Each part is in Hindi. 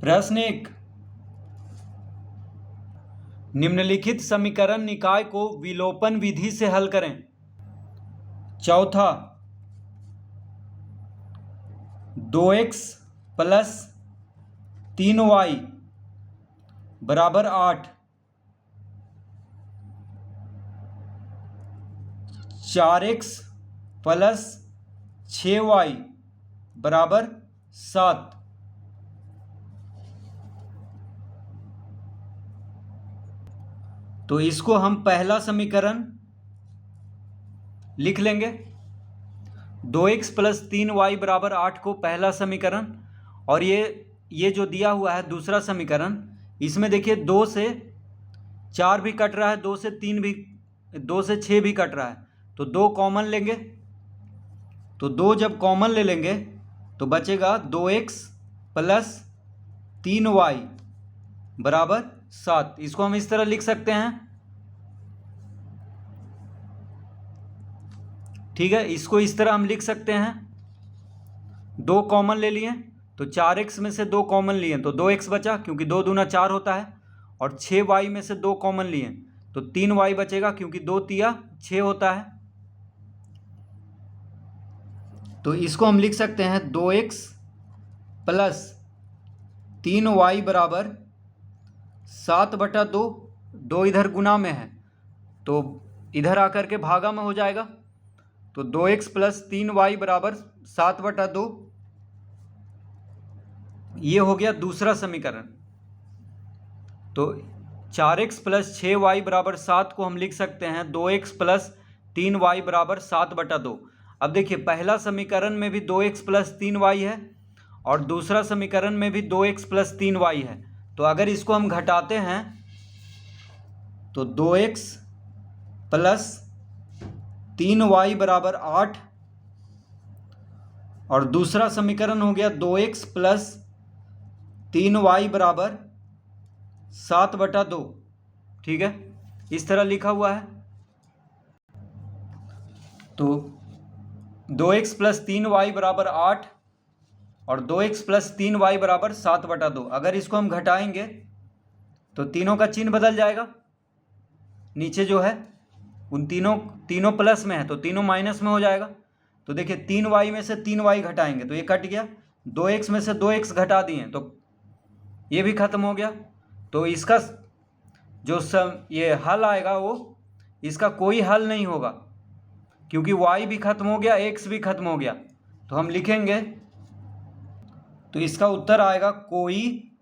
प्रश्न 1, निम्नलिखित समीकरण निकाय को विलोपन विधि से हल करें। चौथा, 2x प्लस 3y बराबर 8, 4x प्लस 6y बराबर 7। तो इसको हम पहला समीकरण लिख लेंगे। 2x प्लस 3y बराबर 8 को पहला समीकरण, और ये जो दिया हुआ है दूसरा समीकरण, इसमें देखिए 2 से 4 भी कट रहा है, 2 से 3 भी, 2 से 6 भी कट रहा है, तो 2 कॉमन लेंगे। तो 2 जब कॉमन ले लेंगे तो बचेगा 2x प्लस 3y बराबर 7। इसको हम इस तरह लिख सकते हैं, ठीक है। इसको इस तरह हम लिख सकते हैं, 2 कॉमन ले लिए तो 4x में से 2 कॉमन लिए तो 2x बचा, क्योंकि 2 दूना 4 होता है, और 6y में से 2 कॉमन लिए तो 3y बचेगा, क्योंकि 2 तिया 6 होता है। तो इसको हम लिख सकते हैं 2x प्लस 3y बराबर 7/2। 2 इधर गुना में है तो इधर आकर के भागा में हो जाएगा, तो 2x प्लस 3y बराबर 7/2। ये हो गया दूसरा समीकरण। तो 4x प्लस 6y बराबर 7 को हम लिख सकते हैं 2x प्लस 3y बराबर 7/2। अब देखिए, पहला समीकरण में भी 2x प्लस 3y है और दूसरा समीकरण में भी 2x प्लस 3y है। तो अगर इसको हम घटाते हैं तो 2x प्लस 3y बराबर 8, और दूसरा समीकरण हो गया 2x प्लस 3y बराबर 7/2। ठीक है, इस तरह लिखा हुआ है। तो 2x प्लस 3y बराबर 8 और 2x प्लस 3y बराबर 7/2। अगर इसको हम घटाएंगे तो तीनों का चिन्ह बदल जाएगा। नीचे जो है उन तीनों प्लस में है तो तीनों माइनस में हो जाएगा। तो देखिए, 3y में से 3y घटाएंगे तो ये कट गया, 2x में से 2x घटा दिए तो ये भी खत्म हो गया। तो इसका जो ये हल आएगा वो इसका कोई हल नहीं होगा, क्योंकि y भी खत्म हो गया, x भी खत्म हो गया। तो हम लिखेंगे, तो इसका उत्तर आएगा कोई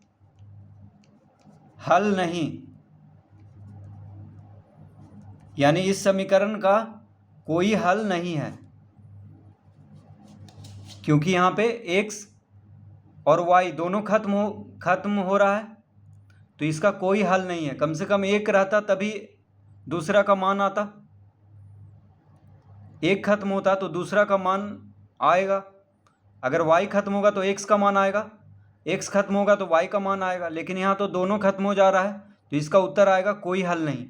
हल नहीं, यानी इस समीकरण का कोई हल नहीं है, क्योंकि यहाँ पे x और y दोनों खत्म हो रहा है। तो इसका कोई हल नहीं है। कम से कम एक रहता तभी दूसरा का मान आता, एक खत्म होता तो दूसरा का मान आएगा। अगर y खत्म होगा तो x का मान आएगा, x खत्म होगा तो y का मान आएगा, लेकिन यहाँ तो दोनों खत्म हो जा रहा है, तो इसका उत्तर आएगा कोई हल नहीं।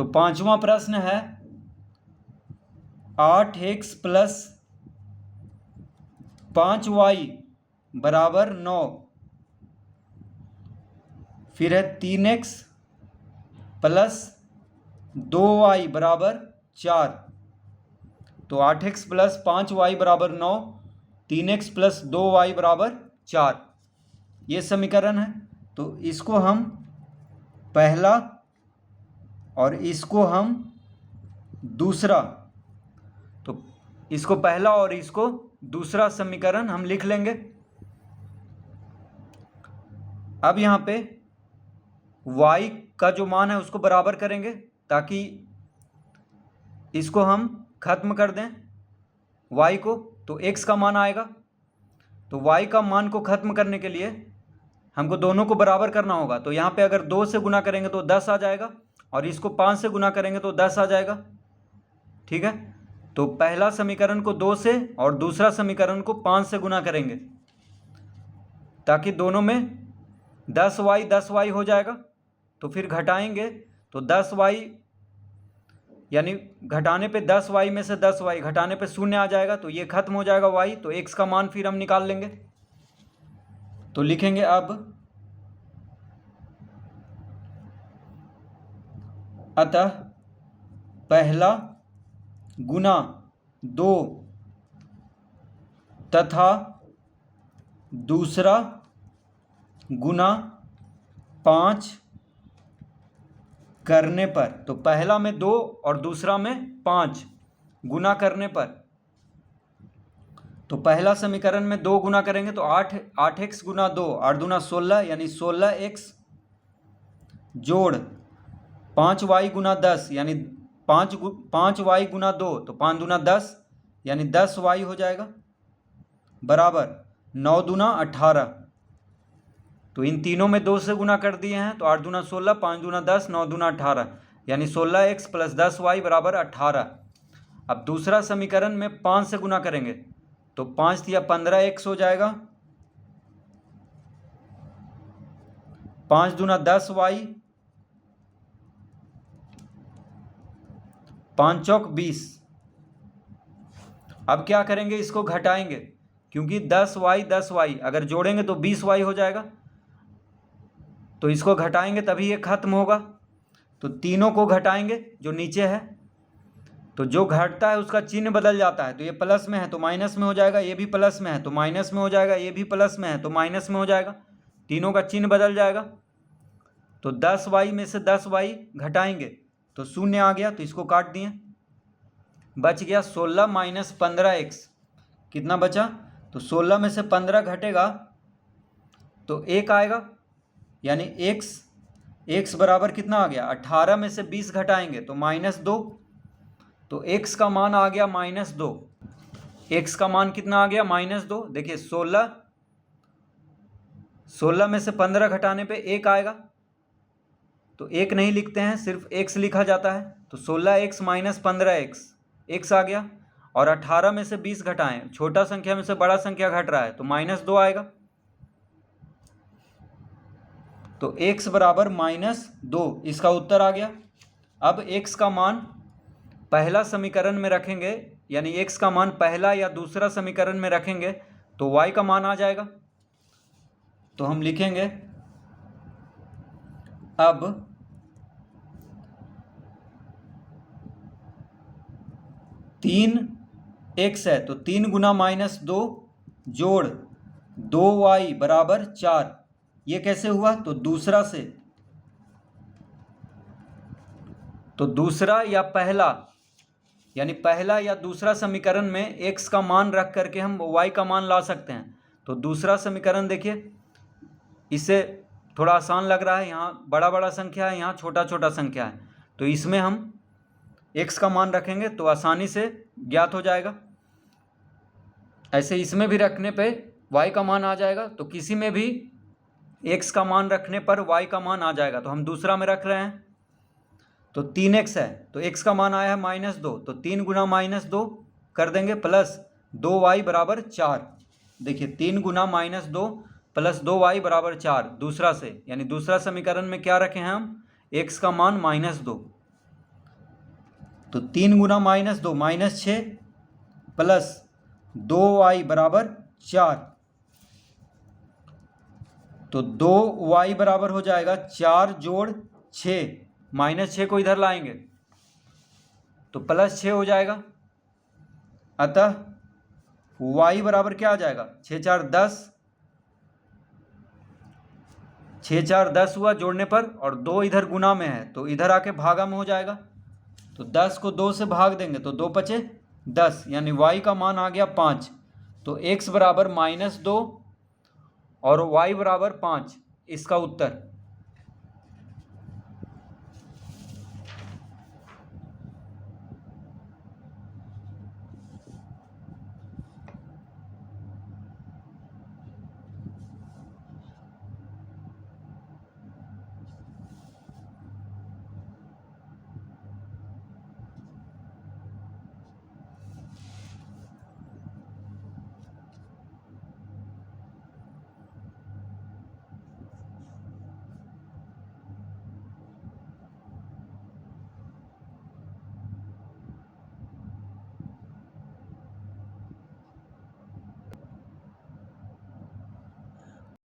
पांचवा प्रश्न है 8x प्लस 5y बराबर 9, फिर है 3x प्लस 2y बराबर 4। तो 8x प्लस 5y बराबर 9, 3x प्लस 2y बराबर 4, ये समीकरण है। तो इसको हम पहला और इसको हम दूसरा, तो इसको पहला और इसको दूसरा समीकरण हम लिख लेंगे। अब यहाँ पे y का जो मान है उसको बराबर करेंगे ताकि इसको हम खत्म कर दें y को, तो x का मान आएगा। तो y का मान को खत्म करने के लिए हमको दोनों को बराबर करना होगा। तो यहाँ पे अगर 2 से गुना करेंगे तो 10 आ जाएगा, और इसको 5 से गुना करेंगे तो 10 आ जाएगा। ठीक है, तो पहला समीकरण को 2 से और दूसरा समीकरण को 5 से गुना करेंगे ताकि दोनों में 10y हो जाएगा। तो फिर घटाएंगे तो 10y यानी घटाने पे 10y में से 10y घटाने पे 0 आ जाएगा, तो ये खत्म हो जाएगा y। तो x का मान फिर हम निकाल लेंगे। तो लिखेंगे अब अतः पहला गुना 2 तथा दूसरा गुना 5 करने पर, तो पहला में 2 और दूसरा में 5 गुना करने पर, तो पहला समीकरण में 2 गुना करेंगे तो 8x गुना 2, 8 दूना 16 यानी 16x जोड़ 5y गुना 10 यानी 5y गुना 2, तो 5 दूना 10 यानी 10y हो जाएगा, बराबर 9 दूना 18। तो इन तीनों में 2 से गुना कर दिए हैं, तो 8 दूना 16, 5 दूना 10, 9 दूना 18 यानी 16x प्लस 10y बराबर 18। अब दूसरा समीकरण में 5 से गुना करेंगे तो 5 दिया 15x हो जाएगा, 5 दूना 10y, 5 चौक 20। अब क्या करेंगे, इसको घटाएंगे क्योंकि 10y अगर जोड़ेंगे तो 20y हो जाएगा, तो इसको घटाएंगे तभी ये खत्म होगा। तो तीनों को घटाएंगे जो नीचे है, तो जो घटता है उसका चिन्ह बदल जाता है। तो ये प्लस में है तो माइनस में हो जाएगा, ये भी प्लस में है तो माइनस में हो जाएगा, ये भी प्लस में है तो माइनस में हो जाएगा, तीनों का चिन्ह बदल जाएगा। तो 10y में से 10y घटाएंगे तो 0 आ गया, तो इसको काट दिए, बच गया 16 माइनस 15x। कितना बचा, तो 16 में से 15 घटेगा तो 1 आएगा, यानी x बराबर कितना आ गया, 18 में से 20 घटाएंगे तो -2, तो x का मान आ गया -2। x का मान कितना आ गया, -2। देखिए 16 में से 15 घटाने पे 1 आएगा, तो 1 नहीं लिखते हैं, सिर्फ x लिखा जाता है। तो 16x माइनस 15x, x आ गया। और 18 में से 20 घटाएं, छोटा संख्या में से बड़ा संख्या घट रहा है तो -2 आएगा, तो x बराबर -2 इसका उत्तर आ गया। अब x का मान पहला समीकरण में रखेंगे, यानी x का मान पहला या दूसरा समीकरण में रखेंगे तो y का मान आ जाएगा। तो हम लिखेंगे अब तीन x है तो 3 गुना -2 जोड़ 2y बराबर 4। ये कैसे हुआ, तो दूसरा से, तो दूसरा या पहला, यानी पहला या दूसरा समीकरण में x का मान रख करके हम y का मान ला सकते हैं। तो दूसरा समीकरण देखिए, इससे थोड़ा आसान लग रहा है, यहाँ बड़ा बड़ा संख्या है, यहाँ छोटा छोटा संख्या है, तो इसमें हम x का मान रखेंगे तो आसानी से ज्ञात हो जाएगा। ऐसे इसमें भी रखने पे y का मान आ जाएगा, तो किसी में भी x का मान रखने पर y का मान आ जाएगा। तो हम दूसरा में रख रहे हैं तो 3x है तो x का मान आया है -2, तो 3 गुना -2 कर देंगे प्लस 2y बराबर 4। देखिए 3 गुना -2 प्लस 2y बराबर 4 दूसरा से, यानी दूसरा समीकरण में क्या रखे हैं हम, x का मान -2। तो 3 गुना -2 -6 प्लस 2y बराबर 4, तो 2y बराबर हो जाएगा 4 जोड़ 6, -6 को इधर लाएंगे तो +6 हो जाएगा। अतः y बराबर क्या आ जाएगा, 6 4 10, 6 4 10 हुआ जोड़ने पर, और 2 इधर गुना में है तो इधर आके भागा में हो जाएगा। तो 10 को 2 से भाग देंगे तो 2 पचे 10, यानी y का मान आ गया 5। तो x बराबर -2 और y बराबर 5 इसका उत्तर।